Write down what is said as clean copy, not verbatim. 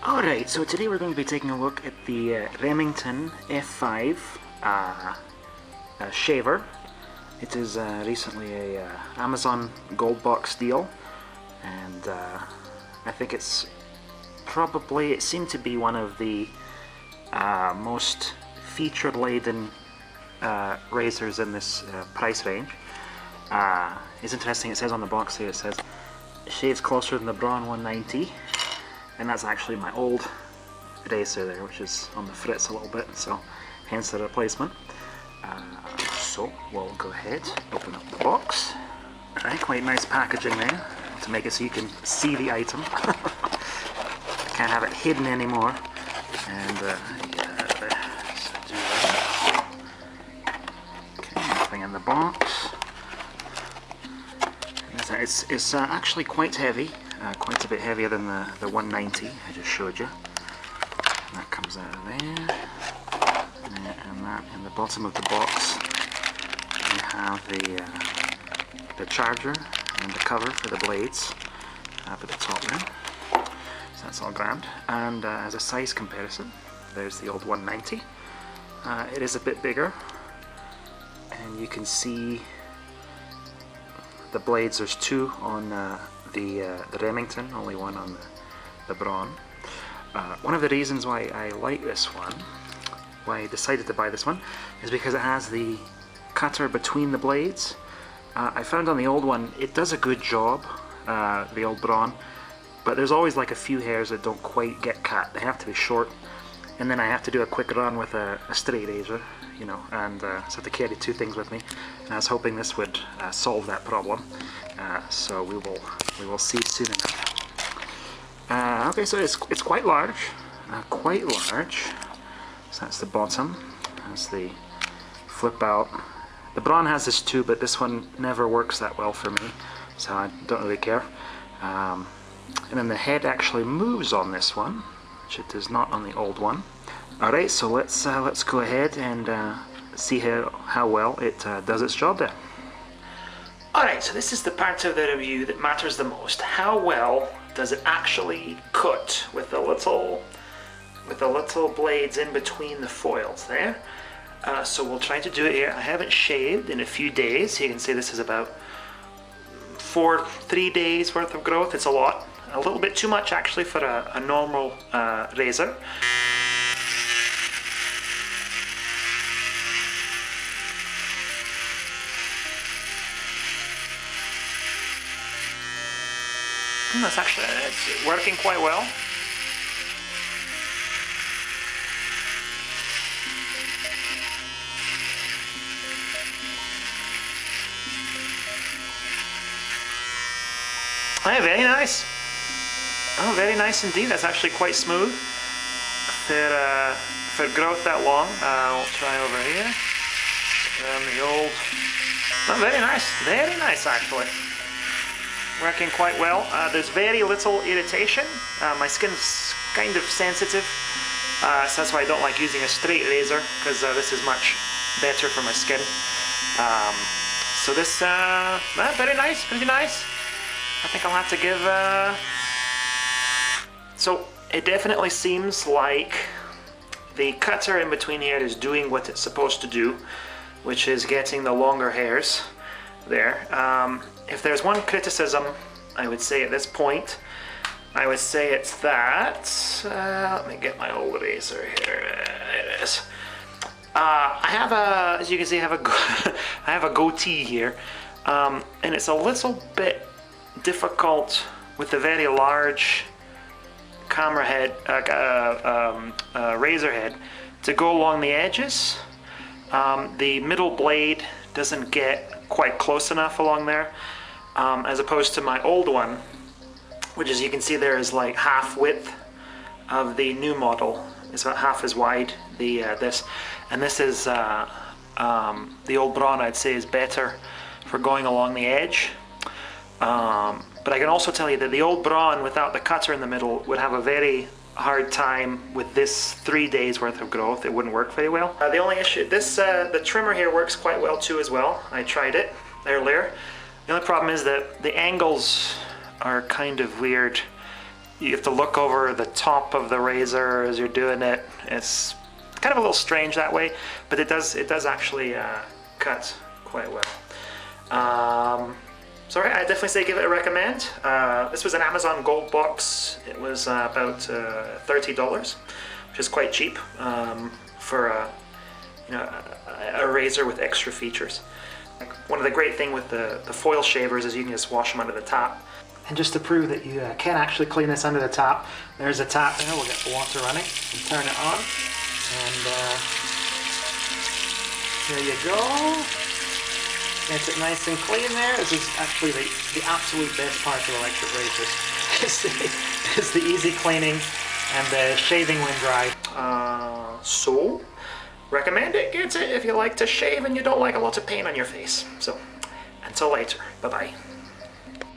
Alright, so today we're going to be taking a look at the Remington F5 shaver. It is recently a Amazon Gold Box deal, and I think it's probably, it seemed to be one of the most feature-laden razors in this price range. It's interesting, it says on the box here, it says shaves closer than the Braun 190. And that's actually my old razor there, which is on the fritz a little bit, so hence the replacement. So we'll go ahead, open up the box. Alright, quite nice packaging there to make it so you can see the item. Can't have it hidden anymore. And yeah, so do that. Okay, nothing in the box. It's actually quite heavy. Quite a bit heavier than the 190 I just showed you. And that comes out of there. And that in the bottom of the box you have the charger and the cover for the blades up at the top there. So that's all grabbed. And as a size comparison, there's the old 190. It is a bit bigger, and you can see the blades. There's two on the Remington, only one on the Braun. One of the reasons why I like this one, why I decided to buy this one, is because it has the cutter between the blades. I found on the old one, it does a good job, the old Braun, but there's always like a few hairs that don't quite get cut. They have to be short, and then I have to do a quick run with a straight razor, you know, and so I have to carry two things with me. And I was hoping this would solve that problem. So we will see soon enough. Okay, so it's quite large, So that's the bottom. That's the flip out. The Braun has this too, but this one never works that well for me, so I don't really care. And then the head actually moves on this one, which it does not on the old one. Alright, so let's go ahead and see how well it does its job there. Alright, so this is the part of the review that matters the most. How well does it actually cut with the little blades in between the foils there? So we'll try to do it here. I haven't shaved in a few days. You can see this is about 3 days worth of growth. It's a lot. A little bit too much actually for a normal razor. That's actually, it's working quite well. Oh, very nice. Oh, very nice indeed. That's actually quite smooth for growth that long. We'll try over here. The old. Oh, very nice actually. Working quite well. There's very little irritation. My skin's kind of sensitive, so that's why I don't like using a straight razor, because this is much better for my skin. So this, very nice, pretty nice. I think I'll have to give. So it definitely seems like the cutter in between here is doing what it's supposed to do, which is getting the longer hairs there. If there's one criticism I would say at this point, I would say it's that, let me get my old razor here, it is. I have a, as you can see, I have a goatee here, and it's a little bit difficult with the very large camera head, razor head, to go along the edges. The middle blade doesn't get quite close enough along there, as opposed to my old one, which, as you can see there, is like half width of the new model. It's about half as wide, this, and this is the old Braun, I'd say, is better for going along the edge. But I can also tell you that the old Braun without the cutter in the middle would have a very hard time with this 3 days worth of growth. It wouldn't work very well. The only issue, the trimmer here works quite well too as well. I tried it earlier. The only problem is that the angles are kind of weird. you have to look over the top of the razor as you're doing it. It's kind of a little strange that way, but it does actually cut quite well. So I definitely say give it a recommend. This was an Amazon Gold box. It was about $30, which is quite cheap for a razor with extra features. One of the great things with the foil shavers is you can just wash them under the tap. And just to prove that you can actually clean this under the tap, there's a tap there. We'll get the water running and turn it on. And there you go. Gets it nice and clean there. This is actually the absolute best part of electric razors. It's the easy cleaning and the shaving when dry. So, recommend it. Get it if you like to shave and you don't like a lot of pain on your face. So, until later. Bye-bye.